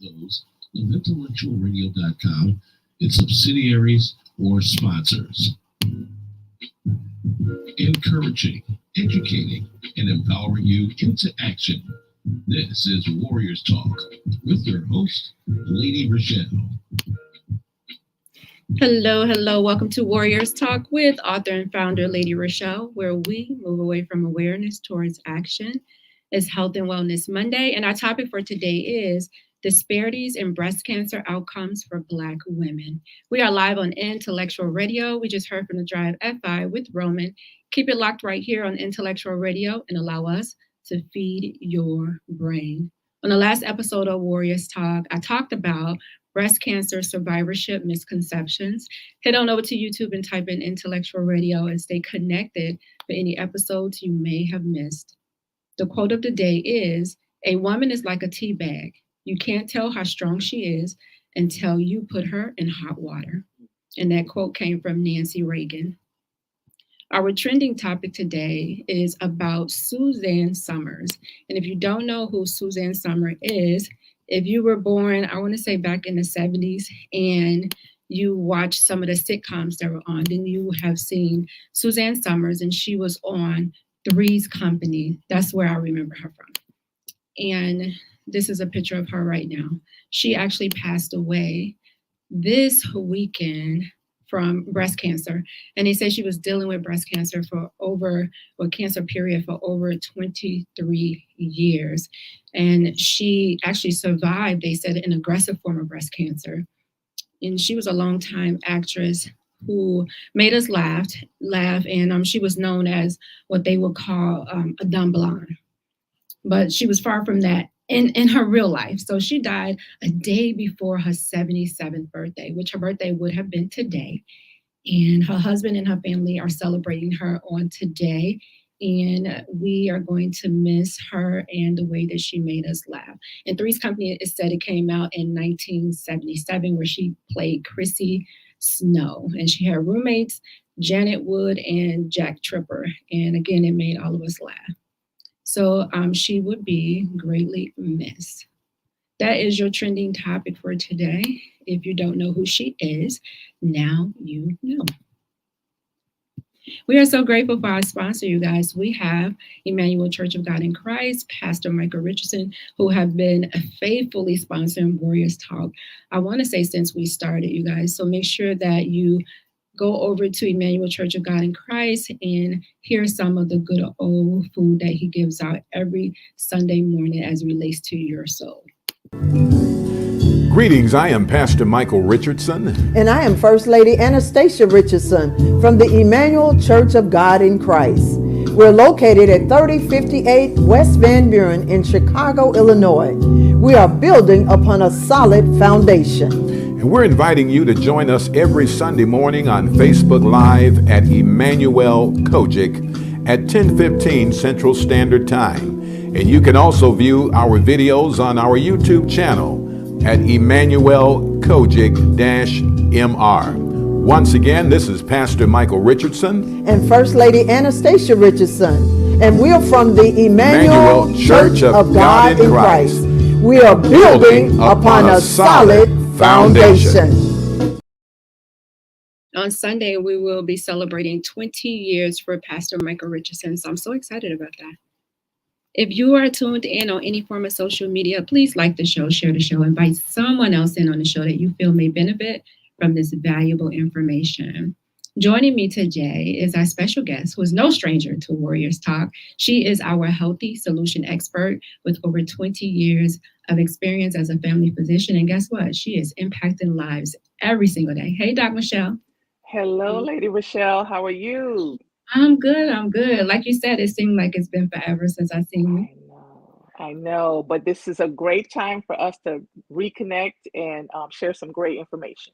those of intellectualradio.com, its subsidiaries, or sponsors. Encouraging, educating, and empowering you into action. This is Warriors Talk with your host, Lady ReShell. Hello. Welcome to Warriors Talk with author and founder Lady ReShell, where we move away from awareness towards action. It's Health and Wellness Monday, and our topic for today is Disparities in Breast Cancer Outcomes for Black Women. We are live on Intellectual Radio. We just heard from the Drive FI with Roman. Keep it locked right here on Intellectual Radio and allow us to feed your brain. On the last episode of Warriors Talk, I talked about breast cancer survivorship misconceptions. Head on over to YouTube and type in Intellectual Radio and stay connected for any episodes you may have missed. The quote of the day is, "A woman is like a tea bag. You can't tell how strong she is until you put her in hot water." And that quote came from Nancy Reagan. Our trending topic today is about Suzanne Somers. And if you don't know who Suzanne Somers is, if you were born, I want to say back in the 70s, and you watched some of the sitcoms that were on, then you have seen Suzanne Somers, and she was on Three's Company. That's where I remember her from. And this is a picture of her right now. She actually passed away this weekend from breast cancer. And they said she was dealing with breast cancer for cancer period for over 23 years. And she actually survived, they said, an aggressive form of breast cancer. And she was a longtime actress who made us laugh. And she was known as what they would call a dumb blonde. But she was far from that in her real life. So she died a day before her 77th birthday, which her birthday would have been today. And her husband and her family are celebrating her on today. And we are going to miss her and the way that she made us laugh. And Three's Company, it said it came out in 1977, where she played Chrissy Snow. And she had roommates, Janet Wood and Jack Tripper. And again, it made all of us laugh. So she would be greatly missed. That is your trending topic for today. If you don't know who she is, now you know. We are so grateful for our sponsor, you guys. We have Emanuel Church of God in Christ, Pastor Michael Richardson, who have been faithfully sponsoring Warriors Talk. I want to say since we started, you guys. So make sure that you go over to Emanuel Church of God in Christ and hear some of the good old food that he gives out every Sunday morning as it relates to your soul. Greetings, I am Pastor Michael Richardson. And I am First Lady Anastasia Richardson from the Emanuel Church of God in Christ. We're located at 3058 West Van Buren in Chicago, Illinois. We are building upon a solid foundation. And we're inviting you to join us every Sunday morning on Facebook Live at Emanuel COGIC at 10:15 Central Standard Time. And you can also view our videos on our YouTube channel at Emanuel COGIC-MR. Once again, this is Pastor Michael Richardson and First Lady Anastasia Richardson. And we're from the Emanuel Church of God in Christ. We are building upon a solid foundation. On Sunday, we will be celebrating 20 years for Pastor Michael Richardson. So I'm so excited about that. If you are tuned in on any form of social media, please like the show, share the show, invite someone else in on the show that you feel may benefit from this valuable information. Joining me today is our special guest, who is no stranger to Warriors Talk. She is our healthy solution expert with over 20 years of experience as a family physician. And guess what? She is impacting lives every single day. Hey, Doc Michelle. Hello, Lady ReShell. How are you? I'm good. Like you said, it seemed like it's been forever since I've seen you. I know, but this is a great time for us to reconnect and share some great information.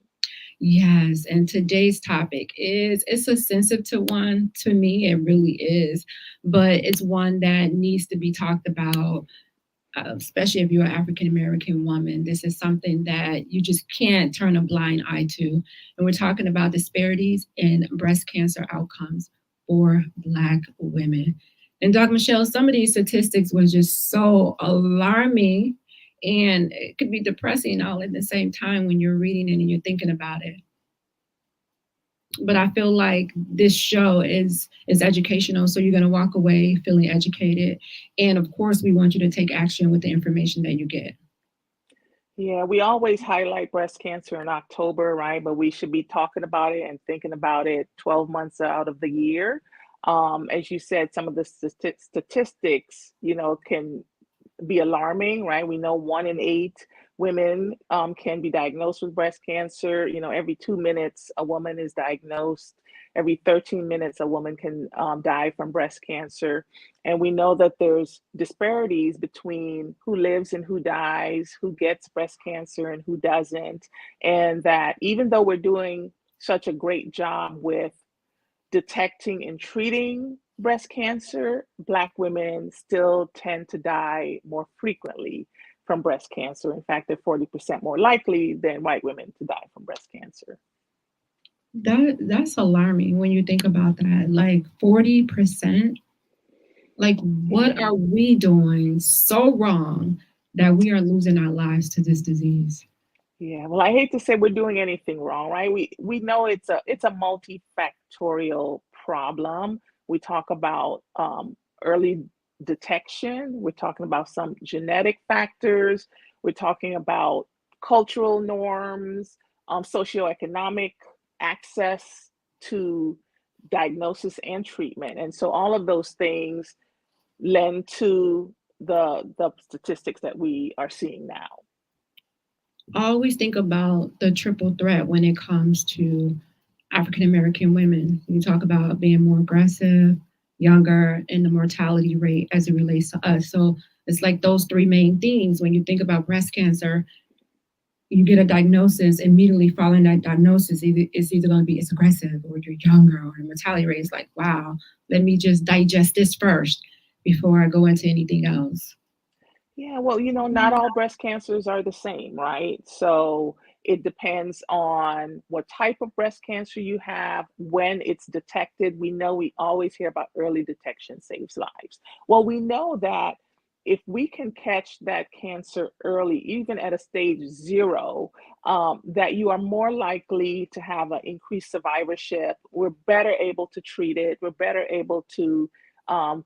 Yes, and today's topic it's a sensitive one to me. It really is, but it's one that needs to be talked about, especially if you're an African-American woman. This is something that you just can't turn a blind eye to. And we're talking about disparities in breast cancer outcomes for Black women. And Dr. Michelle, some of these statistics were just so alarming. And it could be depressing all at the same time when you're reading it and you're thinking about it. But I feel like this show is educational, so you're going to walk away feeling educated. And of course, we want you to take action with the information that you get. Yeah, we always highlight breast cancer in October, right? But we should be talking about it and thinking about it 12 months out of the year. As you said, some of the statistics, can be alarming, right? We know 1 in 8 women can be diagnosed with breast cancer. Every 2 minutes, a woman is diagnosed. Every 13 minutes, a woman can die from breast cancer. And we know that there's disparities between who lives and who dies, who gets breast cancer and who doesn't. And that even though we're doing such a great job with detecting and treating breast cancer, Black women still tend to die more frequently from breast cancer. In fact, they're 40% more likely than white women to die from breast cancer. That's alarming when you think about that. Like 40%. Like, what are we doing so wrong that we are losing our lives to this disease? Yeah, well, I hate to say we're doing anything wrong, right? We know it's a multifactorial problem. We talk about early detection. We're talking about some genetic factors. We're talking about cultural norms, socioeconomic access to diagnosis and treatment. And so all of those things lend to the statistics that we are seeing now. I always think about the triple threat when it comes to African American women. You talk about being more aggressive, younger, and the mortality rate as it relates to us. So it's like those three main things. When you think about breast cancer, you get a diagnosis, immediately following that diagnosis, it's either going to be it's aggressive or you're younger, or the mortality rate is like, wow, let me just digest this first before I go into anything else. Yeah, well, not all breast cancers are the same, right? So it depends on what type of breast cancer you have, when it's detected. We know we always hear about early detection saves lives. Well, we know that if we can catch that cancer early, even at a stage 0, that you are more likely to have an increased survivorship. We're better able to treat it. We're better able to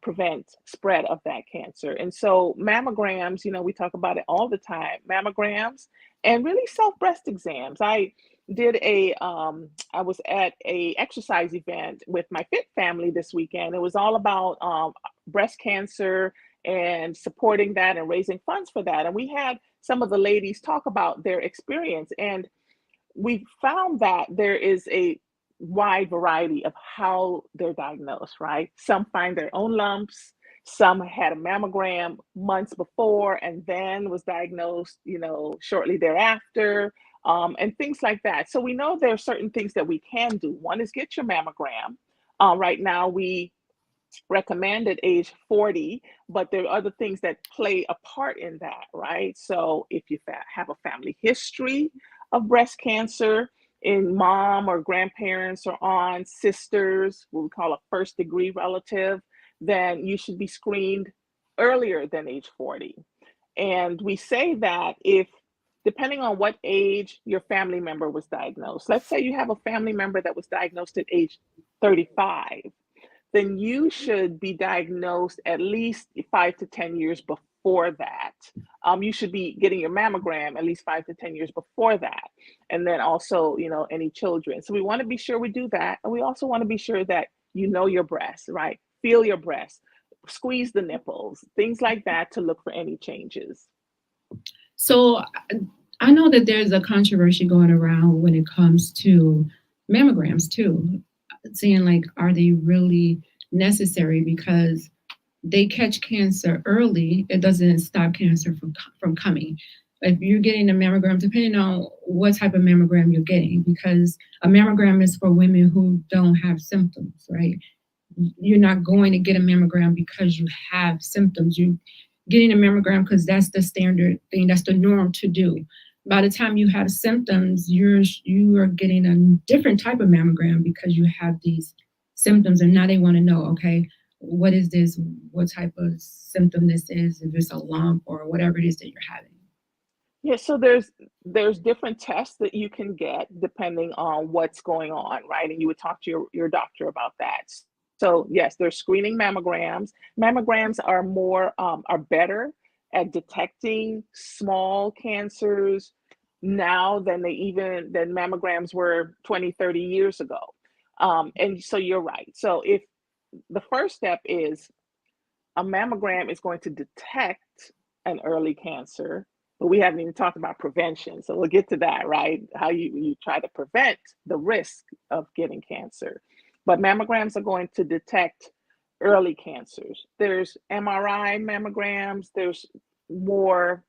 prevent spread of that cancer. And so mammograms, we talk about it all the time, mammograms and really self-breast exams. I was at a exercise event with my fit family this weekend. It was all about breast cancer and supporting that and raising funds for that. And we had some of the ladies talk about their experience. And we found that there is a wide variety of how they're diagnosed, right? Some find their own lumps, some had a mammogram months before and then was diagnosed, shortly thereafter, and things like that. So we know there are certain things that we can do. One is get your mammogram. Right now, we recommend at age 40, but there are other things that play a part in that, right? So if you have a family history of breast cancer in mom or grandparents or aunts, sisters, what we call a first degree relative, then you should be screened earlier than age 40. And we say that if, depending on what age your family member was diagnosed, let's say you have a family member that was diagnosed at age 35, then you should be diagnosed at least 5 to 10 years before that. You should be getting your mammogram at least 5 to 10 years before that. And then also, any children. So we want to be sure we do that. And we also want to be sure that you know your breast, right? Feel your breast, squeeze the nipples, things like that to look for any changes. So I know that there's a controversy going around when it comes to mammograms too, saying like, are they really necessary? Because they catch cancer early, it doesn't stop cancer from coming. If you're getting a mammogram, depending on what type of mammogram you're getting, because a mammogram is for women who don't have symptoms, right? You're not going to get a mammogram because you have symptoms. You're getting a mammogram because that's the standard thing, that's the norm to do. By the time you have symptoms, you are getting a different type of mammogram because you have these symptoms, and now they want to know, okay, what is this? What type of symptom this is? If it's a lump or whatever it is that you're having. Yeah, so there's different tests that you can get depending on what's going on, right? And you would talk to your doctor about that. So yes, there's screening mammograms. Mammograms are more are better at detecting small cancers now than mammograms were 20, 30 years ago. And so you're right. So if the first step is a mammogram is going to detect an early cancer, but we haven't even talked about prevention. So we'll get to that, right? How you try to prevent the risk of getting cancer. But mammograms are going to detect early cancers. There's MRI mammograms, there's more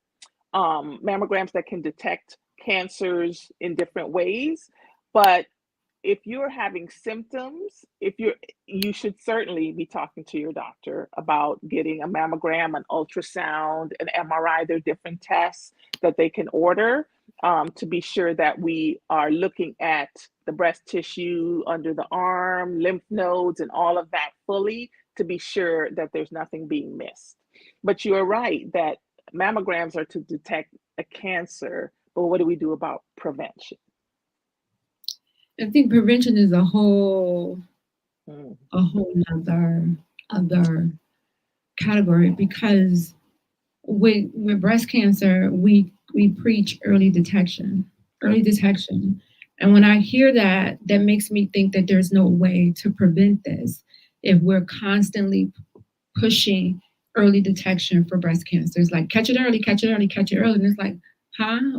mammograms that can detect cancers in different ways. But if you're having symptoms, you should certainly be talking to your doctor about getting a mammogram, an ultrasound, an MRI. There are different tests that they can order to be sure that we are looking at the breast tissue under the arm, lymph nodes, and all of that fully to be sure that there's nothing being missed. But you are right that mammograms are to detect a cancer, but what do we do about prevention? I think prevention is a whole other category, because with breast cancer, we preach early detection. And when I hear that, that makes me think that there's no way to prevent this if we're constantly pushing early detection for breast cancer. It's like, catch it early, catch it early, catch it early. And it's like,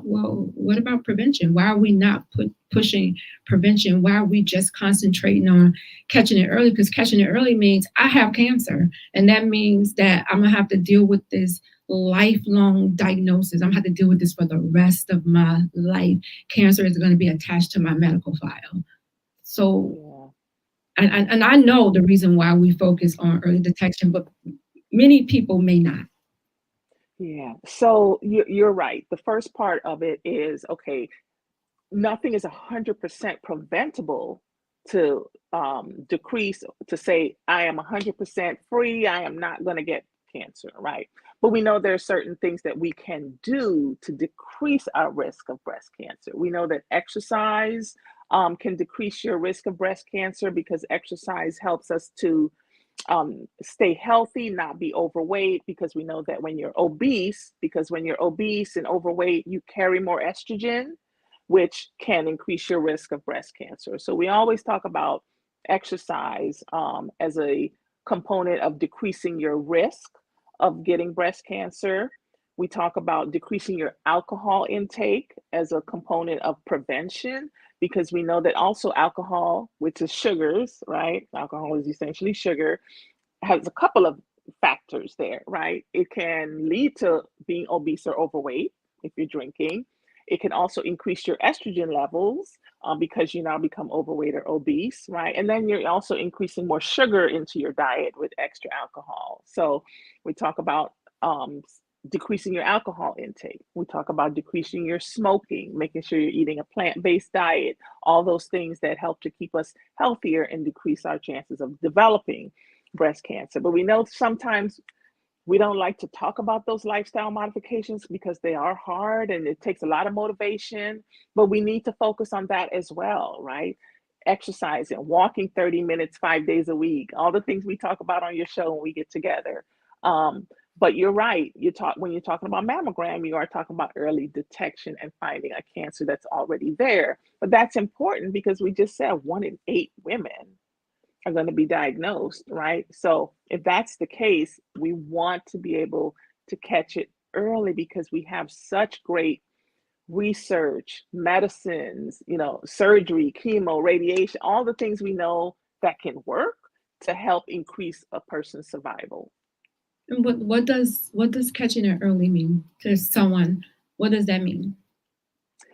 well, what about prevention? Why are we not pushing prevention? Why are we just concentrating on catching it early? Because catching it early means I have cancer. And that means that I'm going to have to deal with this lifelong diagnosis. I'm going to have to deal with this for the rest of my life. Cancer is going to be attached to my medical file. So, and I know the reason why we focus on early detection, but many people may not. Yeah, so you're right. The first part of it is, okay, nothing is 100% preventable to decrease, to say, I am 100% free, I am not going to get cancer, right? But we know there are certain things that we can do to decrease our risk of breast cancer. We know that exercise can decrease your risk of breast cancer because exercise helps us to stay healthy, not be overweight, because we know that when you're obese and overweight, you carry more estrogen, which can increase your risk of breast cancer. So we always talk about exercise as a component of decreasing your risk of getting breast cancer. We talk about decreasing your alcohol intake as a component of prevention, because we know that also alcohol, which is sugars, right? Alcohol is essentially sugar, has a couple of factors there, right? It can lead to being obese or overweight if you're drinking. It can also increase your estrogen levels because you now become overweight or obese, right? And then you're also increasing more sugar into your diet with extra alcohol. So we talk about decreasing your alcohol intake. We talk about decreasing your smoking, making sure you're eating a plant-based diet, all those things that help to keep us healthier and decrease our chances of developing breast cancer. But we know sometimes we don't like to talk about those lifestyle modifications because they are hard and it takes a lot of motivation, but we need to focus on that as well, right? Exercising, walking 30 minutes, 5 days a week, all the things we talk about on your show when we get together. But you're right. When you're talking about mammogram, you are talking about early detection and finding a cancer that's already there. But that's important because we just said 1 in 8 women are going to be diagnosed, right? So if that's the case, we want to be able to catch it early because we have such great research, medicines, surgery, chemo, radiation, all the things we know that can work to help increase a person's survival. And what does catching it early mean to someone? What does that mean?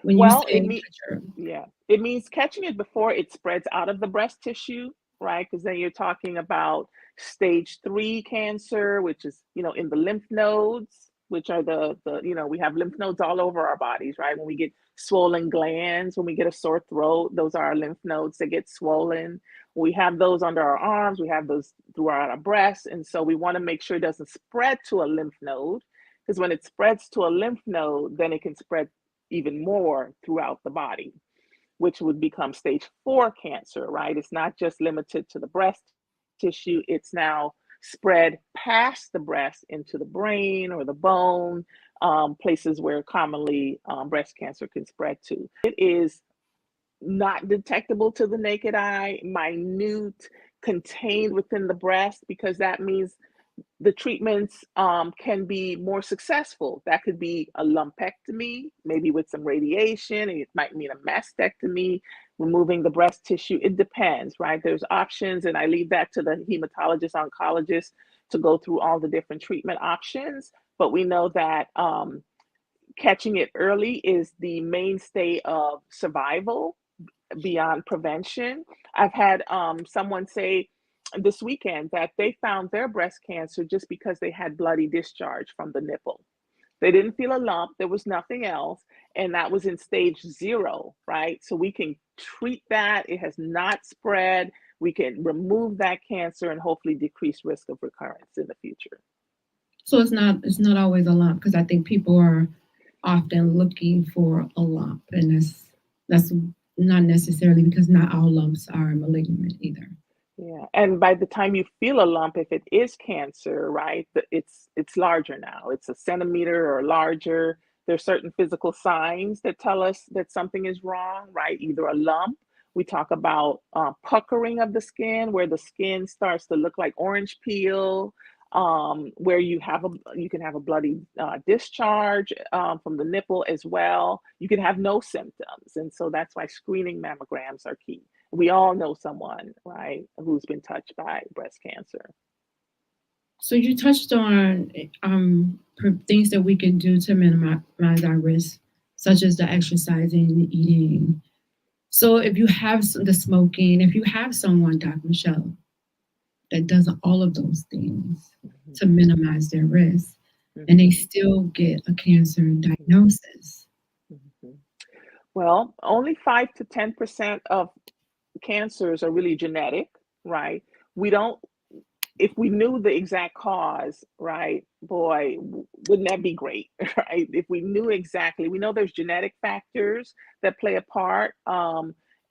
When well, you say it means catching it before it spreads out of the breast tissue, right? Because then you're talking about stage 3 cancer, which is, in the lymph nodes, which are we have lymph nodes all over our bodies, right? When we get swollen glands, when we get a sore throat, those are our lymph nodes that get swollen. We have those under our arms, we have those throughout our breasts. And so we want to make sure it doesn't spread to a lymph node because when it spreads to a lymph node, then it can spread even more throughout the body, which would become stage 4 cancer, right? It's not just limited to the breast tissue, it's now spread past the breast into the brain or the bone, places where commonly breast cancer can spread to. It is not detectable to the naked eye, minute, contained within the breast, because that means the treatments can be more successful. That could be a lumpectomy, maybe with some radiation. It might mean a mastectomy, removing the breast tissue. It depends, right? There's options, and I leave that to the hematologist, oncologist to go through all the different treatment options. But we know that catching it early is the mainstay of survival beyond prevention. I've had someone say this weekend that they found their breast cancer just because they had bloody discharge from the nipple. They didn't feel a lump, there was nothing else, and that was in stage 0, right? So we can treat that, it has not spread, we can remove that cancer and hopefully decrease risk of recurrence in the future. So it's not always a lump, because I think people are often looking for a lump, and that's not necessarily, because not all lumps are malignant either. Yeah, and by the time you feel a lump, if it is cancer, right, it's larger now. It's a centimeter or larger. There's certain physical signs that tell us that something is wrong, right? Either a lump. We talk about puckering of the skin, where the skin starts to look like orange peel, where you can have a bloody discharge from the nipple as well. You can have no symptoms, and so that's why screening mammograms are key. We all know someone, right, who's been touched by breast cancer. So you touched on things that we can do to minimize our risk, such as the exercising, the eating. So if you have the smoking, if you have someone, Dr. Michelle, that does all of those things to minimize their risk, and they still get a cancer diagnosis. Well, only 5 to 10% of cancers are really genetic, right? If we knew the exact cause, right, boy, wouldn't that be great, right? If we knew exactly, we know there's genetic factors that play a part,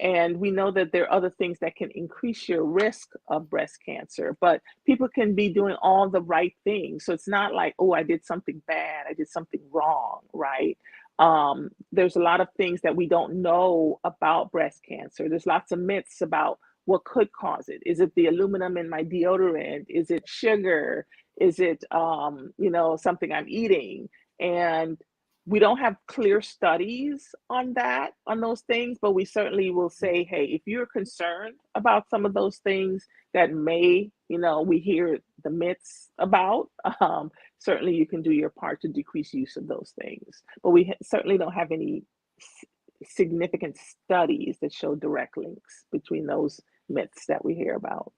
and we know that there are other things that can increase your risk of breast cancer, but people can be doing all the right things. So it's not like, oh, I did something bad, I did something wrong, right? There's a lot of things that we don't know about breast cancer. There's lots of myths about what could cause it. Is it the aluminum in my deodorant? Is it sugar? Is it, something I'm eating? And we don't have clear studies on those things, but we certainly will say, hey, if you're concerned about some of those things that may, we hear the myths about, certainly you can do your part to decrease use of those things. But we certainly don't have any significant studies that show direct links between those myths that we hear about.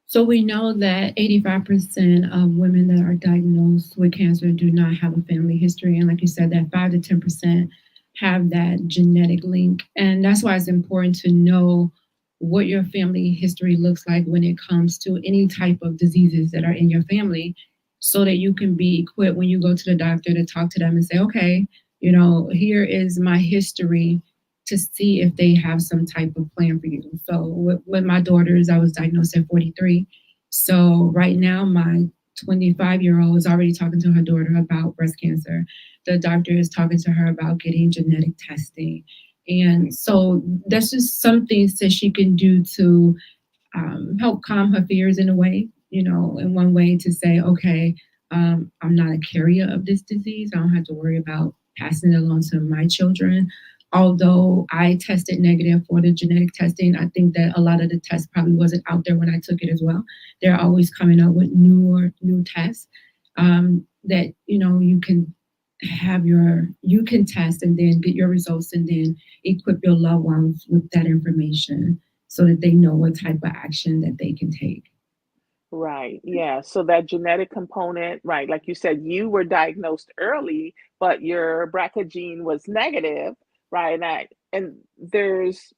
So we know that 85% of women that are diagnosed with cancer do not have a family history. And like you said, that 5 to 10% have that genetic link. And that's why it's important to know what your family history looks like when it comes to any type of diseases that are in your family, so that you can be equipped when you go to the doctor to talk to them and say, okay, here is my history, to see if they have some type of plan for you. So with my daughters, I was diagnosed at 43. So right now, my 25-year-old is already talking to her daughter about breast cancer. The doctor is talking to her about getting genetic testing. And so that's just some things that she can do to help calm her fears in a way, in one way, to say, okay, I'm not a carrier of this disease. I don't have to worry about passing it along to my children. Although I tested negative for the genetic testing, I think that a lot of the tests probably wasn't out there when I took it as well. They're always coming up with new tests that, you can you can test and then get your results, and then equip your loved ones with that information so that they know what type of action that they can take. Right. Yeah. So that genetic component, right? Like you said, you were diagnosed early, but your BRCA gene was negative, right? And there's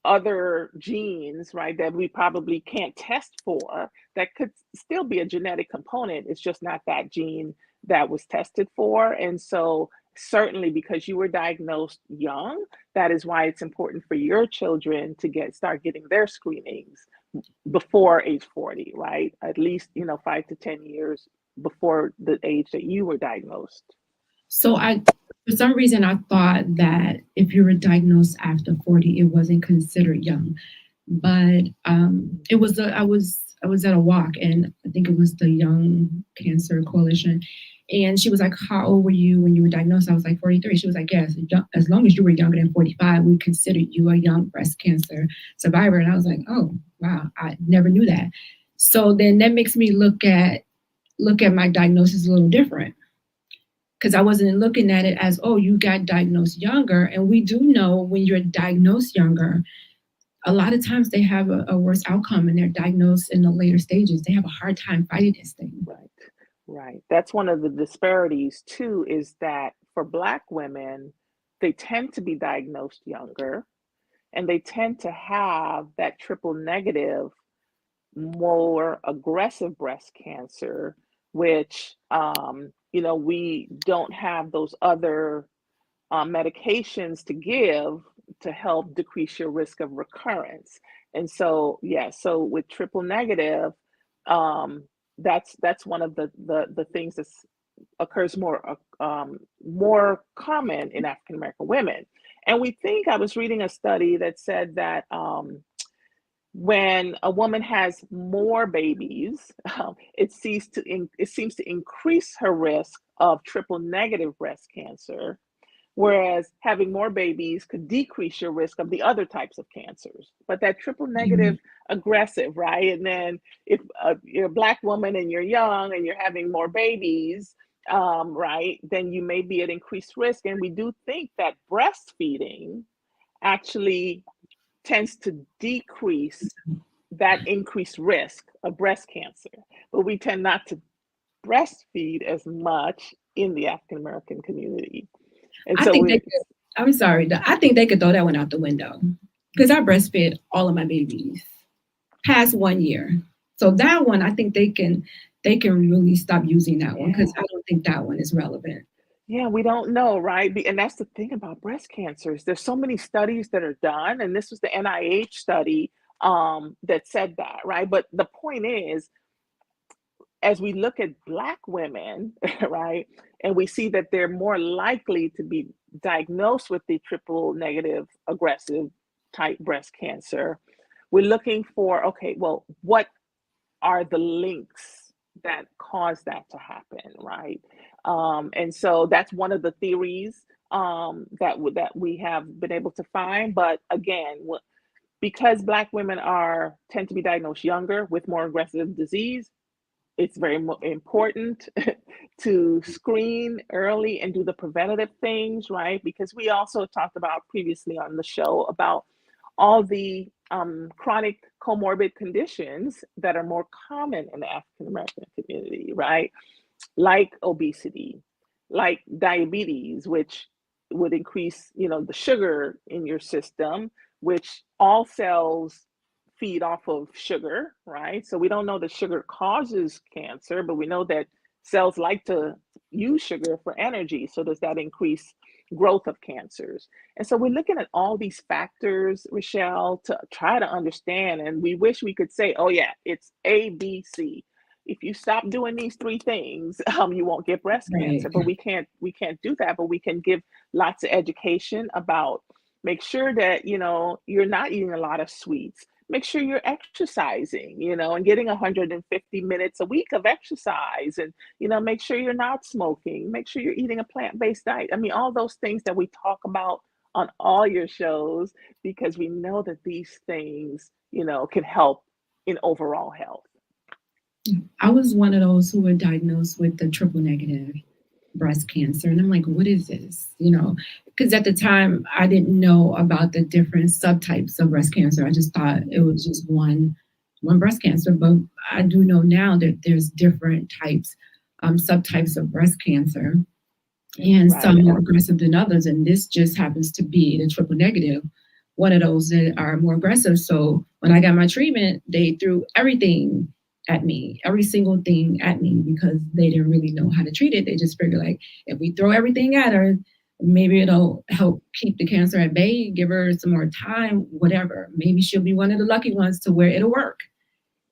other genes, right, that we probably can't test for that could still be a genetic component. It's just not that gene that was tested for. And so certainly because you were diagnosed young, that is why it's important for your children to start getting their screenings before age 40, right? At least, 5 to 10 years before the age that you were diagnosed. So for some reason, I thought that if you were diagnosed after 40, it wasn't considered young. But I was at a walk, and I think it was the Young Cancer Coalition. And she was like, how old were you when you were diagnosed? I was like, 43. She was like, yes, as long as you were younger than 45, we considered you a young breast cancer survivor. And I was like, oh, wow, I never knew that. So then that makes me look at my diagnosis a little different, because I wasn't looking at it as, oh, you got diagnosed younger. And we do know when you're diagnosed younger, a lot of times they have a worse outcome, and they're diagnosed in the later stages. They have a hard time fighting this thing. Right. That's one of the disparities too, is that for Black women, they tend to be diagnosed younger, and they tend to have that triple negative, more aggressive breast cancer, which, we don't have those other medications to give to help decrease your risk of recurrence. And so, so with triple negative, that's one of the things that occurs more common in African American women. And I was reading a study that said that when a woman has more babies, it seems to increase her risk of triple negative breast cancer, whereas having more babies could decrease your risk of the other types of cancers. But that triple negative aggressive, right? And then if you're a Black woman and you're young and you're having more babies, right, then you may be at increased risk. And we do think that breastfeeding actually tends to decrease that increased risk of breast cancer. But we tend not to breastfeed as much in the African American community. And I think they could throw that one out the window, because I breastfed all of my babies past 1 year. So that one, I think they can really stop using that one, because I don't think that one is relevant. Yeah, we don't know, right? And that's the thing about breast cancers. There's so many studies that are done, and this was the NIH study that said that, right? But the point is, as we look at Black women, right, and we see that they're more likely to be diagnosed with the triple negative aggressive type breast cancer, we're looking for, okay, well, what are the links that cause that to happen, right? And so that's one of the theories that we have been able to find. But again, because Black women tend to be diagnosed younger with more aggressive disease, it's very important to screen early and do the preventative things, right? Because we also talked about previously on the show about all the chronic comorbid conditions that are more common in the African American community, right? Like obesity, like diabetes, which would increase, the sugar in your system, which all cells feed off of sugar, right? So we don't know that sugar causes cancer, but we know that cells like to use sugar for energy. So does that increase growth of cancers? And so we're looking at all these factors, ReShell, to try to understand. And we wish we could say, oh yeah, it's A, B, C. If you stop doing these three things, you won't get breast cancer. But we can't do that. But we can give lots of education about, make sure that, you're not eating a lot of sweets. Make sure you're exercising, and getting 150 minutes a week of exercise, and, make sure you're not smoking, make sure you're eating a plant-based diet. I mean, all those things that we talk about on all your shows, because we know that these things, can help in overall health. I was one of those who were diagnosed with the triple negative breast cancer. And I'm like, what is this? Because at the time I didn't know about the different subtypes of breast cancer. I just thought it was just one breast cancer. But I do know now that there's different types, subtypes of breast cancer, and some more aggressive than others. And this just happens to be the triple negative, one of those that are more aggressive. So when I got my treatment, they threw everything at me, every single thing at me, because they didn't really know how to treat it. They just figured like, if we throw everything at her, maybe it'll help keep the cancer at bay, give her some more time, whatever. Maybe she'll be one of the lucky ones to where it'll work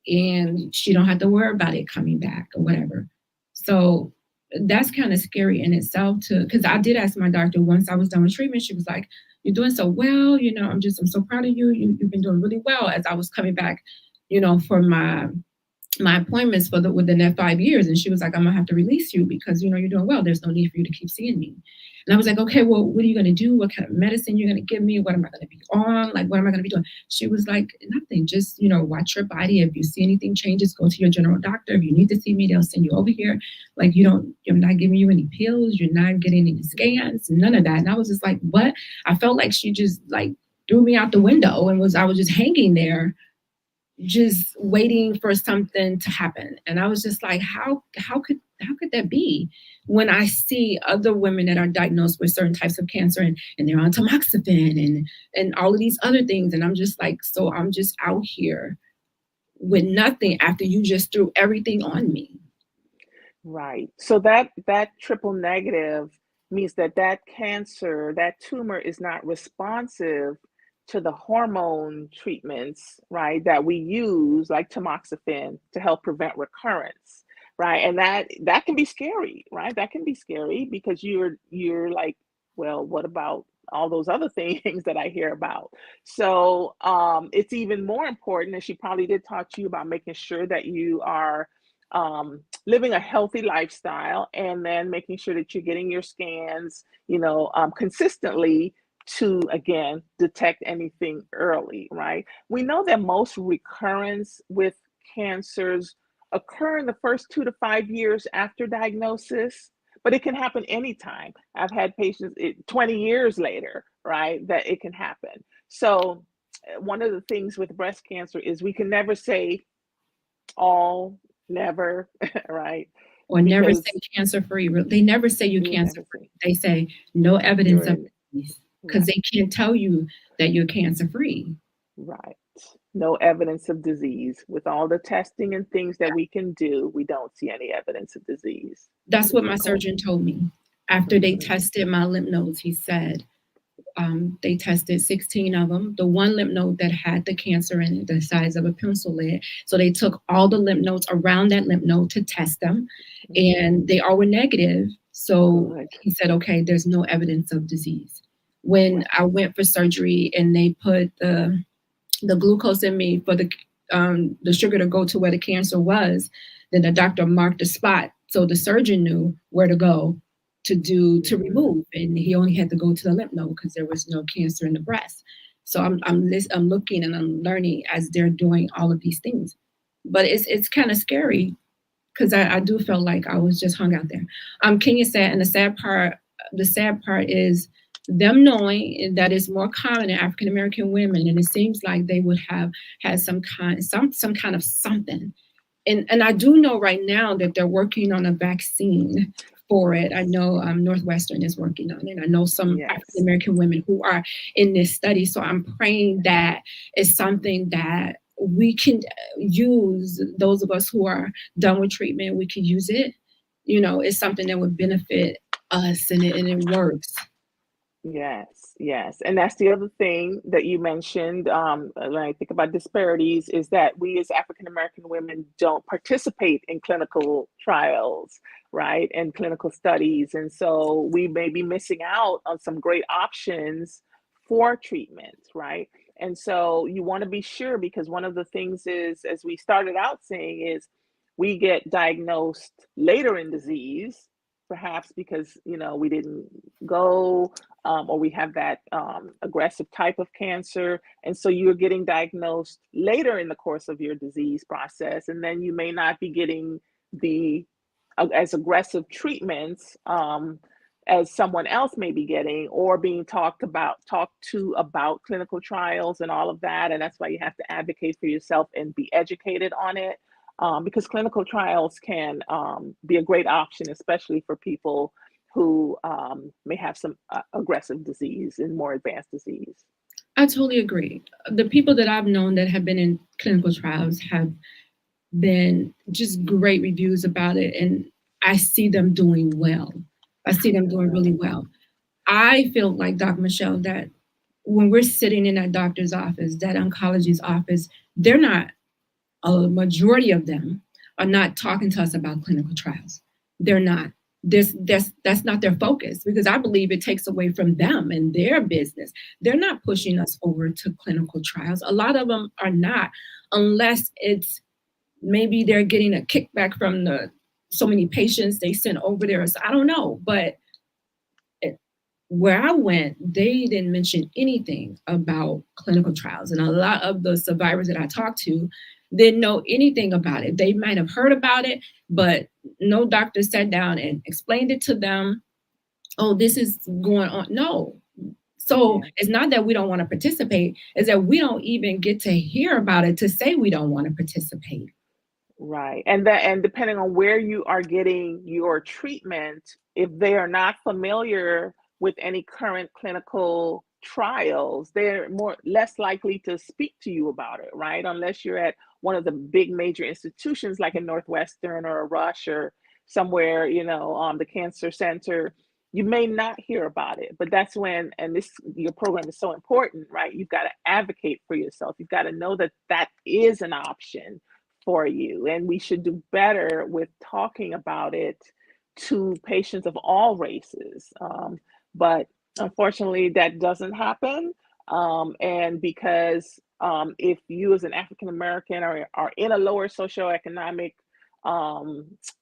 and she don't have to worry about it coming back or whatever. So that's kind of scary in itself too, because I did ask my doctor once I was done with treatment, she was like, you're doing so well, you know, I'm so proud of you. You've been doing really well, as I was coming back, you know, for my appointments within that 5 years. And she was like, I'm gonna have to release you because, you know, you're doing well. There's no need for you to keep seeing me. And I was like, okay, well, what are you gonna do? What kind of medicine you're gonna give me? What am I gonna be on? Like, what am I gonna be doing? She was like, nothing, just, you know, watch your body. If you see anything changes, go to your general doctor. If you need to see me, they'll send you over here. Like, you're not giving you any pills. You're not getting any scans, none of that. And I was just like, what? I felt like she just like threw me out the window and I was just hanging there, just waiting for something to happen. And I was just like, how could that be when I see other women that are diagnosed with certain types of cancer and they're on tamoxifen and all of these other things. And I'm just like, so I'm just out here with nothing after you just threw everything on me. Right. So that triple negative means that cancer, that tumor is not responsive to the hormone treatments, right, that we use, like tamoxifen, to help prevent recurrence, right? And that can be scary, right? That can be scary because you're like, well, what about all those other things that I hear about? So it's even more important, and she probably did talk to you about making sure that you are living a healthy lifestyle, and then making sure that you're getting your scans, you know, consistently, to, again, detect anything early, right? We know that most recurrence with cancers occur in the first 2 to 5 years after diagnosis, but it can happen anytime. I've had patients 20 years later, right, that it can happen. So one of the things with breast cancer is we can never say all, never, right? Or never say cancer-free. They never say you're cancer-free. They say no evidence of disease, because they can't tell you that you're cancer-free. Right. No evidence of disease. With all the testing and things that we can do, we don't see any evidence of disease. That's what my surgeon told me. After they tested my lymph nodes, he said, they tested 16 of them. The one lymph node that had the cancer in it, the size of a pencil lid. So they took all the lymph nodes around that lymph node to test them, and they all were negative. So he said, okay, there's no evidence of disease. When I went for surgery and they put the glucose in me for the sugar to go to where the cancer was, then the doctor marked the spot. So the surgeon knew where to go to remove, and he only had to go to the lymph node because there was no cancer in the breast. So I'm looking and I'm learning as they're doing all of these things, but it's kind of scary because I do feel like I was just hung out there. Kenya said, and the sad part is them knowing that it's more common in African American women, and it seems like they would have had some kind of something. And I do know right now that they're working on a vaccine for it. I know Northwestern is working on it. I know some African American women who are in this study. So I'm praying that it's something that we can use. Those of us who are done with treatment, we can use it. You know, it's something that would benefit us, and it works. Yes. And that's the other thing that you mentioned when I think about disparities, is that we as African American women don't participate in clinical trials, right, and clinical studies. And so we may be missing out on some great options for treatment, right? And so you want to be sure, because one of the things is, as we started out saying, is we get diagnosed later in disease, perhaps because, you know, we didn't go or we have that aggressive type of cancer. And so you're getting diagnosed later in the course of your disease process. And then you may not be getting the as aggressive treatments as someone else may be getting, or being talked to about clinical trials and all of that. And that's why you have to advocate for yourself and be educated on it. Because clinical trials can be a great option, especially for people who may have some aggressive disease and more advanced disease. I totally agree. The people that I've known that have been in clinical trials have been just great reviews about it, and I see them doing well. I see them doing really well. I feel like, Dr. Michelle, that when we're sitting in that doctor's office, that oncologist's office, they're not, a majority of them are not talking to us about clinical trials. They're not. That's not their focus, because I believe it takes away from them and their business. They're not pushing us over to clinical trials. A lot of them are not, unless it's maybe they're getting a kickback from the so many patients they sent over there. So I don't know, but where I went, they didn't mention anything about clinical trials. And a lot of the survivors that I talked to didn't know anything about it. They might have heard about it, but no doctor sat down and explained it to them. Oh, this is going on. No. So it's not that we don't want to participate, it's that we don't even get to hear about it to say we don't want to participate. Right. And depending on where you are getting your treatment, if they are not familiar with any current clinical trials, they're less likely to speak to you about it, right? Unless you're at one of the big major institutions like a Northwestern or a Rush or somewhere, the cancer center, you may not hear about it. But that's when, and your program is so important, right? You've got to advocate for yourself. You've got to know that that is an option for you. And we should do better with talking about it to patients of all races. But unfortunately, that doesn't happen. And because if you as an African American are in a lower socioeconomic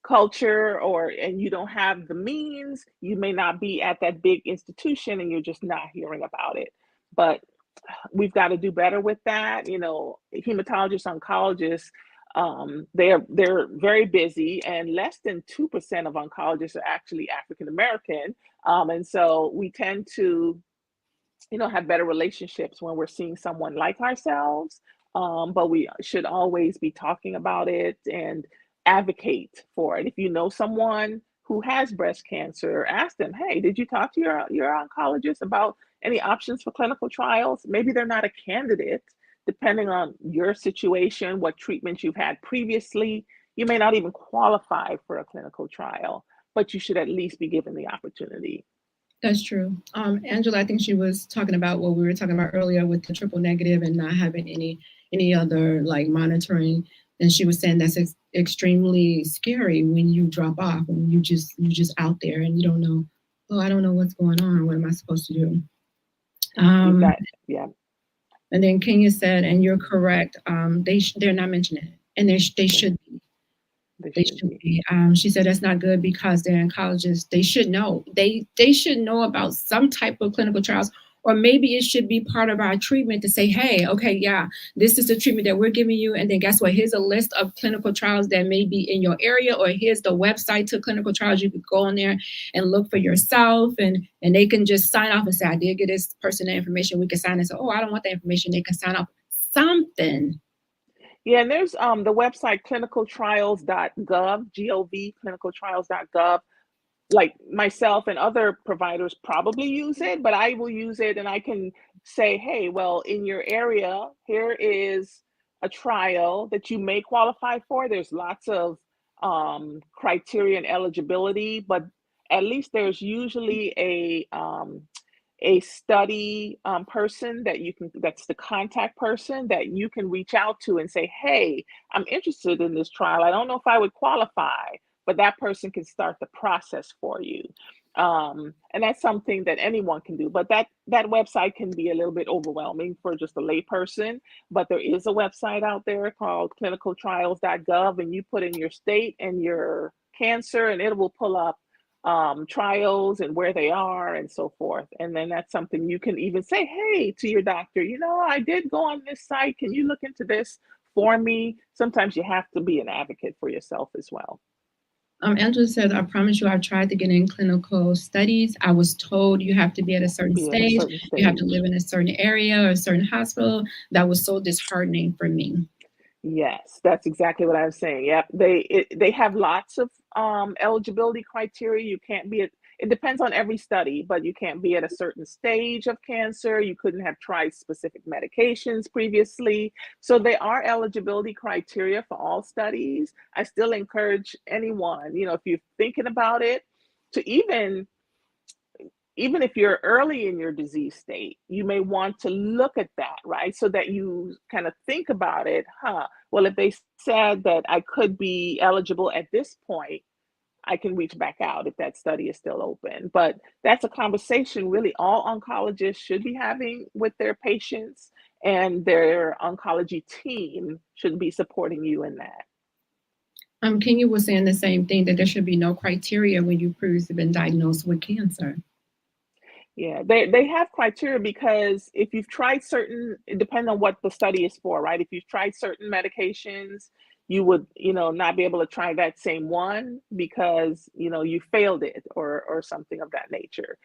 culture, and you don't have the means, you may not be at that big institution and you're just not hearing about it. But we've got to do better with that. Hematologists, oncologists, they're very busy, and less than 2% of oncologists are actually African American. And so we tend to, have better relationships when we're seeing someone like ourselves. But we should always be talking about it and advocate for it. If you know someone who has breast cancer, ask them, hey, did you talk to your oncologist about any options for clinical trials? Maybe they're not a candidate. Depending on your situation, what treatments you've had previously, you may not even qualify for a clinical trial, but you should at least be given the opportunity. That's true. Angela, I think she was talking about what we were talking about earlier with the triple negative and not having any other like monitoring. And she was saying that's extremely scary when you drop off and you just out there and you don't know, oh, I don't know what's going on. What am I supposed to do? Yeah. And then Kenya said, and you're correct, they're not mentioning it, and they should be. They should be. She said that's not good because they're oncologists. They should know. They should know about some type of clinical trials, or maybe it should be part of our treatment to say, hey, okay, yeah, this is the treatment that we're giving you, and then guess what? Here's a list of clinical trials that may be in your area, or here's the website to clinical trials. You could go on there and look for yourself, and they can just sign off and say, I did get this person the information. We can sign and say, oh, I don't want the information. They can sign off something. Yeah, and there's the website clinicaltrials.gov, G-O-V, clinicaltrials.gov. Like myself and other providers probably use it, but I will use it and I can say, hey, well, in your area, here is a trial that you may qualify for. There's lots of criteria and eligibility, but at least there's usually a study person that's the contact person that you can reach out to and say, hey, I'm interested in this trial. I don't know if I would qualify, but that person can start the process for you. And that's something that anyone can do, but that website can be a little bit overwhelming for just a lay person. But there is a website out there called clinicaltrials.gov, and you put in your state and your cancer, and it will pull up trials and where they are and so forth. And then that's something you can even say, hey, to your doctor, I did go on this site. Can you look into this for me? Sometimes you have to be an advocate for yourself as well. Angela says, I promise you, I've tried to get in clinical studies. I was told you have to be at a certain stage. You have to live in a certain area or a certain hospital. That was so disheartening for me. Yes, that's exactly what I was saying. Yep, they have lots of eligibility criteria. You can't be it depends on every study, but you can't be at a certain stage of cancer. You couldn't have tried specific medications previously. So there are eligibility criteria for all studies. I still encourage anyone, if you're thinking about it, to even if you're early in your disease state, you may want to look at that, right? So that you kind of think about it, well, if they said that I could be eligible at this point, I can reach back out if that study is still open. But that's a conversation really all oncologists should be having with their patients, and their oncology team should be supporting you in that. Kenya was saying the same thing, that there should be no criteria when you've previously been diagnosed with cancer. Yeah, they have criteria, because if you've tried certain, depending on what the study is for, right? If you've tried certain medications, you would, not be able to try that same one because, you failed it or something of that nature.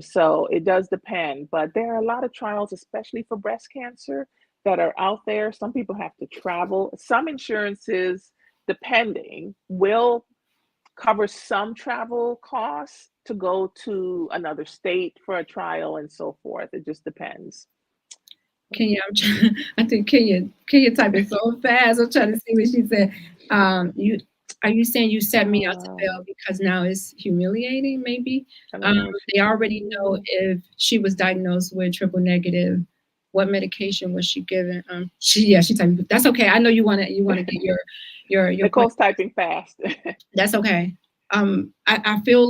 So it does depend, but there are a lot of trials, especially for breast cancer, that are out there. Some people have to travel. Some insurances, depending, will cover some travel costs to go to another state for a trial and so forth. It just depends. Kenya, I think Kenya typing so fast. I'm trying to see what she said. Are you saying you set me out to fail because now it's humiliating? Maybe they already know if she was diagnosed with triple negative, what medication was she given? She typed. That's okay. I know you want to get your Nicole's typing fast. That's okay. I feel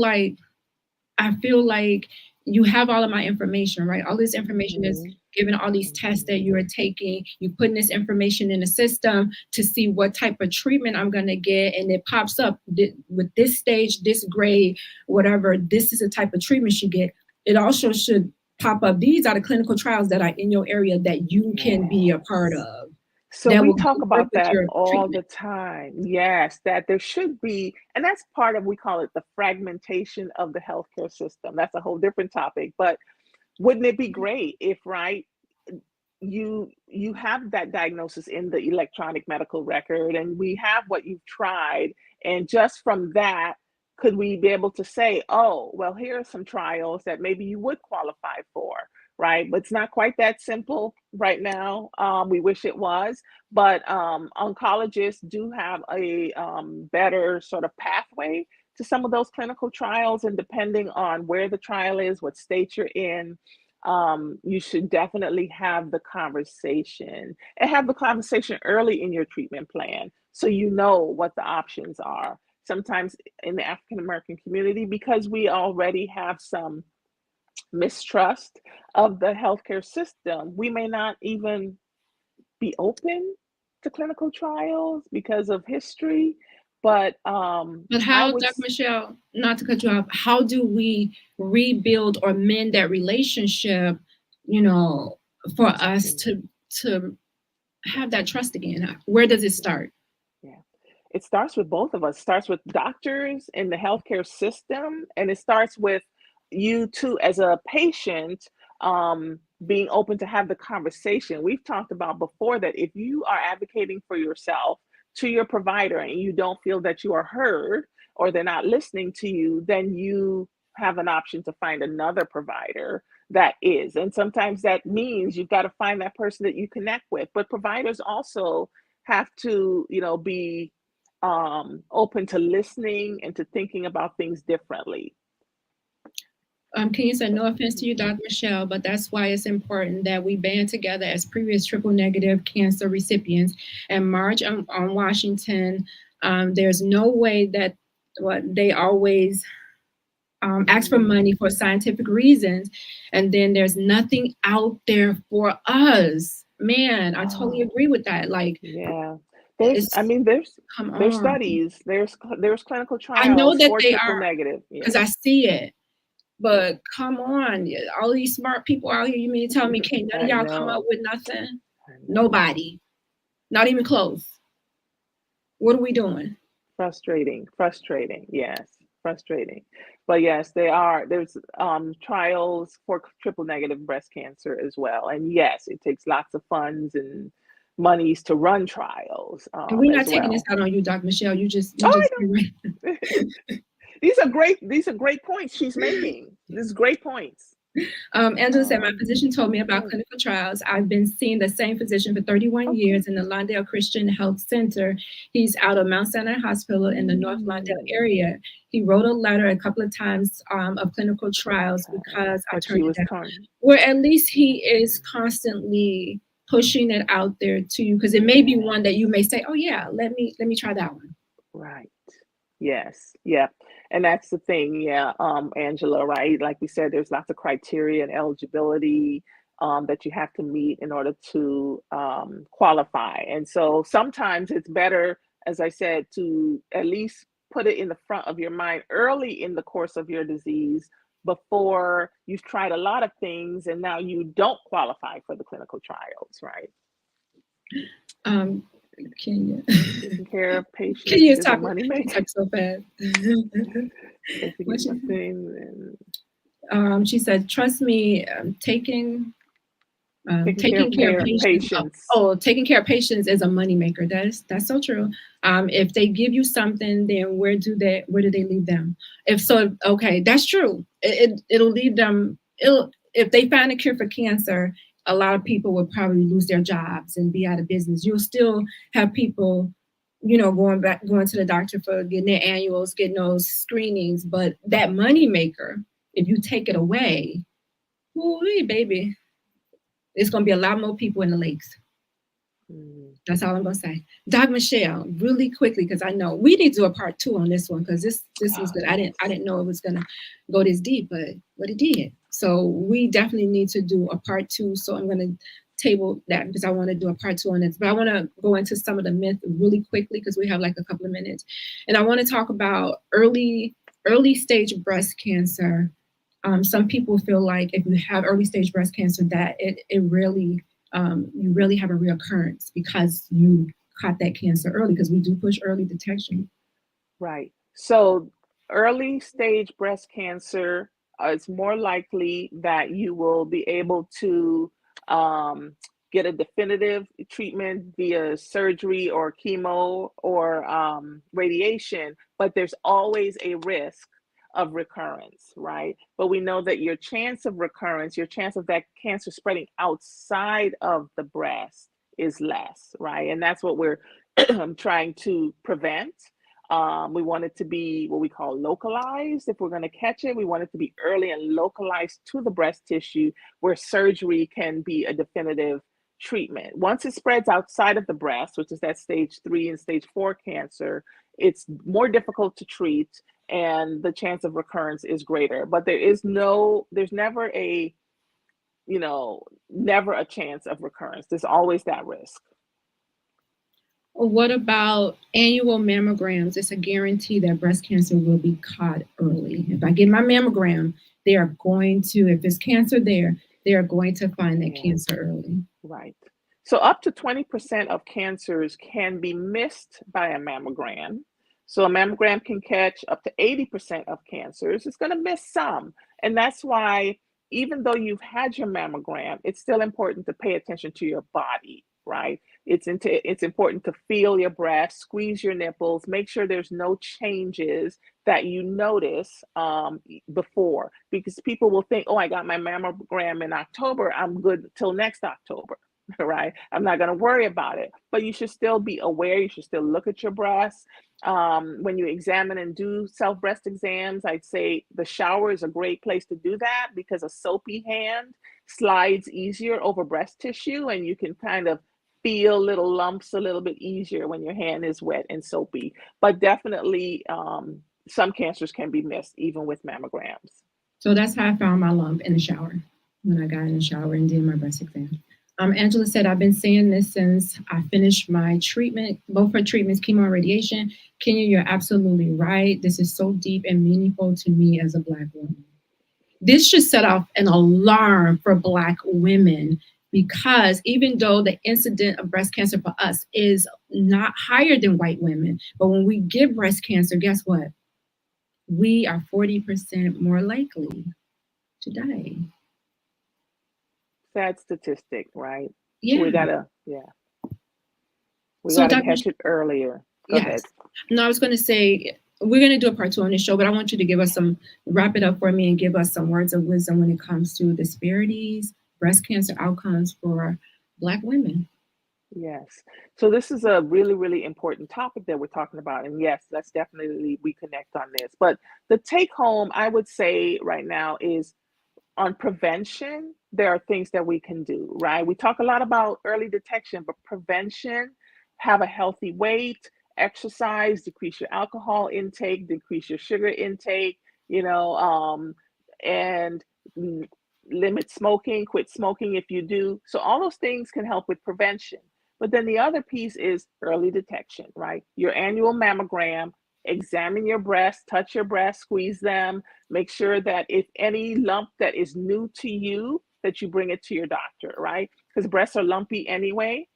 like you have all of my information, right? All this information is given, all these tests that you are taking, you putting this information in the system to see what type of treatment I'm going to get. And it pops up with this stage, this grade, whatever, this is the type of treatment you get. It also should pop up. These are the clinical trials that are in your area that you can be a part of. So we talk about that all the time. Yes, that there should be, and that's part of, we call it the fragmentation of the healthcare system. That's a whole different topic. But wouldn't it be great if, right, you have that diagnosis in the electronic medical record, and we have what you've tried, and just from that, could we be able to say, oh, well, here are some trials that maybe you would qualify for, right? But it's not quite that simple right now. We wish it was, but oncologists do have a better sort of pathway to some of those clinical trials. And depending on where the trial is, what state you're in, you should definitely have the conversation, and have the conversation early in your treatment plan, so you know what the options are. Sometimes in the African American community, because we already have some mistrust of the healthcare system, we may not even be open to clinical trials because of history. But how, Dr. Michelle, not to cut you off, how do we rebuild or mend that relationship, for us to have that trust again? Where does it start? It starts with both of us. It starts with doctors in the healthcare system, and it starts with you too as a patient, being open to have the conversation. We've talked about before that if you are advocating for yourself to your provider and you don't feel that you are heard, or they're not listening to you, then you have an option to find another provider that is. And sometimes that means you've got to find that person that you connect with. But providers also have to, be open to listening and to thinking about things differently. Can you say, no offense to you, Dr. Michelle, but that's why it's important that we band together as previous triple negative cancer recipients and march on Washington. There's no way that they always ask for money for scientific reasons, and then there's nothing out there for us. Man, I totally agree with that. There's studies, there's clinical trials. I know that they triple are negative because I see it. But come on, all these smart people out here, you mean to tell me can't none of y'all come up with nothing? Nobody. Not even close. What are we doing? Frustrating. Yes, frustrating. But yes, there's trials for triple negative breast cancer as well. And yes, it takes lots of funds and monies to run trials. And we're not taking this out on you, Dr. Michelle. You just These are great points she's making. These great points. Angela said, my physician told me about clinical trials. I've been seeing the same physician for 31 years in the Lawndale Christian Health Center. He's out of Mount Sinai Hospital in the North Lawndale area. He wrote a letter a couple of times of clinical trials because I turned it down. Where at least he is constantly pushing it out there to you, because it may be one that you may say, oh yeah, let me try that one. Right. Yes. Yeah. And that's the thing. Yeah. Angela, right. Like we said, there's lots of criteria and eligibility that you have to meet in order to qualify. And so sometimes it's better, as I said, to at least put it in the front of your mind early in the course of your disease before you've tried a lot of things and now you don't qualify for the clinical trials, right? Kenya. Taking care of patients. Kenya's talking so fast. She said, trust me, taking care of patients. Taking care of patients is a moneymaker. That's so true. If they give you something, then where do they leave them? If so, okay, that's true. It'll leave them. If they find a cure for cancer, a lot of people would probably lose their jobs and be out of business. You'll still have people, going to the doctor for getting their annuals, getting those screenings. But that moneymaker, if you take it away, ooh, baby, it's going to be a lot more people in the lakes. That's all I'm going to say. Doc Michelle, really quickly, because I know we need to do a part 2 on this one, because this was good. I didn't know it was going to go this deep, but it did. So we definitely need to do a part 2. So I'm going to table that because I want to do a part 2 on this. But I want to go into some of the myths really quickly because we have like a couple of minutes. And I want to talk about early stage breast cancer. Some people feel like if you have early stage breast cancer, that it really you really have a reoccurrence because you caught that cancer early, because we do push early detection. Right. So early stage breast cancer, it's more likely that you will be able to get a definitive treatment via surgery or chemo or radiation, but there's always a risk of recurrence, right? But we know that your chance of recurrence, your chance of that cancer spreading outside of the breast is less, right? And that's what we're trying to prevent. We want it to be what we call localized. If we're going to catch it, we want it to be early and localized to the breast tissue where surgery can be a definitive treatment. Once it spreads outside of the breast, which is that stage 3 and stage 4 cancer, it's more difficult to treat and the chance of recurrence is greater. But there's never a chance of recurrence. There's always that risk. What about annual mammograms? It's a guarantee that breast cancer will be caught early. If I get my mammogram, they are going to, if there's cancer there, they are going to find that cancer early. Right. So up to 20% of cancers can be missed by a mammogram. So a mammogram can catch up to 80% of cancers. It's going to miss some. And that's why, even though you've had your mammogram, it's still important to pay attention to your body, right? It's important to feel your breast, squeeze your nipples, make sure there's no changes that you notice before, because people will think, oh, I got my mammogram in October, I'm good till next October, right? I'm not going to worry about it. But you should still be aware. You should still look at your breasts. When you examine and do self-breast exams, I'd say the shower is a great place to do that because a soapy hand slides easier over breast tissue, and you can kind of feel little lumps a little bit easier when your hand is wet and soapy. But definitely some cancers can be missed even with mammograms. So that's how I found my lump, in the shower, when I got in the shower and did my breast exam. Angela said, I've been saying this since I finished my treatment, both her treatments, chemo and radiation. Kenya, you're absolutely right. This is so deep and meaningful to me as a Black woman. This should set off an alarm for Black women, because even though the incidence of breast cancer for us is not higher than white women, but when we get breast cancer, guess what? We are 40% more likely to die. Sad statistic, right? Yeah. We gotta catch it earlier. Go ahead. No, I was going to say, we're going to do a part 2 on this show, but I want you to give us wrap it up for me and give us some words of wisdom when it comes to disparities, breast cancer outcomes for Black women. Yes. So this is a really, really important topic that we're talking about. And yes, let's definitely reconnect on this. But the take home, I would say right now, is on prevention. There are things that we can do, right? We talk a lot about early detection, but prevention, have a healthy weight, exercise, decrease your alcohol intake, decrease your sugar intake, and limit smoking, quit smoking if you do. So all those things can help with prevention. But then the other piece is early detection, right? Your annual mammogram, examine your breasts, touch your breasts, squeeze them, make sure that if any lump that is new to you, that you bring it to your doctor, right? Because breasts are lumpy anyway.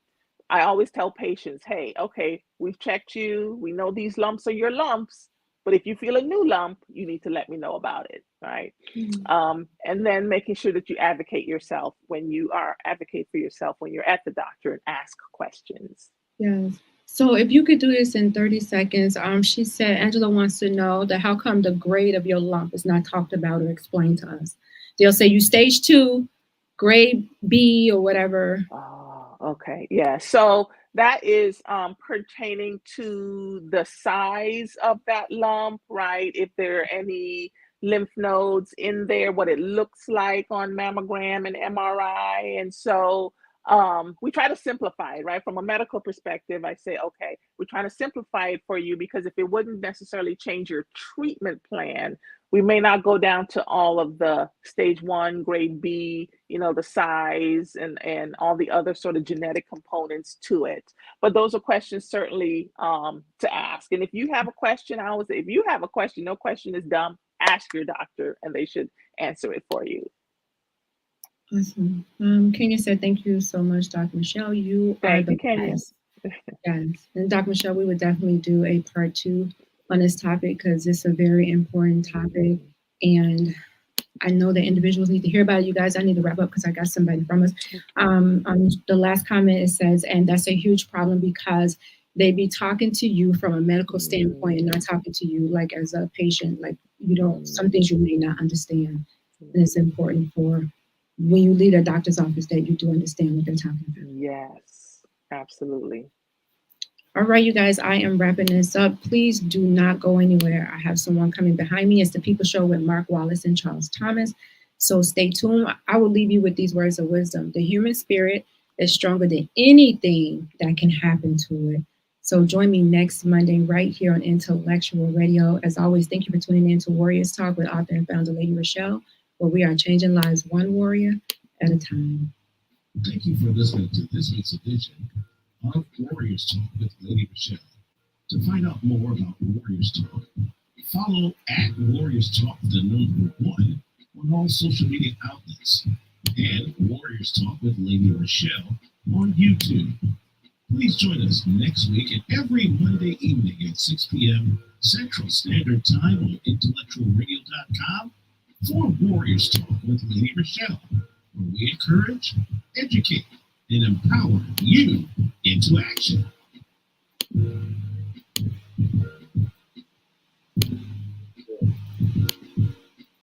I always tell patients, hey, okay, we've checked you. We know these lumps are your lumps, but if you feel a new lump, you need to let me know about it, right? And then making sure that you advocate for yourself when you're at the doctor and ask questions. Yes. So if you could do this in 30 seconds, she said, Angela wants to know that how come the grade of your lump is not talked about or explained to us? They'll say you stage 2, grade B or whatever. Oh, okay. Yeah. So that is pertaining to the size of that lump, right? If there are any lymph nodes in there, what it looks like on mammogram and MRI. And so we try to simplify it, right? From a medical perspective, I say, okay, we're trying to simplify it for you because if it wouldn't necessarily change your treatment plan, we may not go down to all of the stage 1, grade B, the size and all the other sort of genetic components to it. But those are questions certainly to ask. And if you have a question, I always say, if you have a question, no question is dumb, ask your doctor and they should answer it for you. Awesome. Kenya said, thank you so much, Dr. Michelle. You are the best. Yes. And Dr. Michelle, we would definitely do a part 2 on this topic because it's a very important topic. And I know that individuals need to hear about it. You guys, I need to wrap up because I got somebody from us. On the last comment, it says, and that's a huge problem because they be talking to you from a medical standpoint and not talking to you like as a patient. Like some things you may not understand. And it's important for when you leave a doctor's office that you do understand what they're talking about. Yes, absolutely. All right, you guys, I am wrapping this up. Please do not go anywhere. I have someone coming behind me. It's the People Show with Mark Wallace and Charles Thomas. So stay tuned. I will leave you with these words of wisdom. The human spirit is stronger than anything that can happen to it. So join me next Monday right here on Intellectual Radio. As always, thank you for tuning in to Warriors Talk with author and founder Lady ReShell, where we are changing lives one warrior at a time. Thank you for listening to this week's edition of Warriors Talk with Lady ReShell. To find out more about Warriors Talk, follow at Warriors Talk, the number 1, on all social media outlets, and Warriors Talk with Lady ReShell on YouTube. Please join us next week and every Monday evening at 6 p.m. Central Standard Time on intellectualradio.com for Warriors Talk with Lady ReShell, where we encourage, educate, and empower you into action.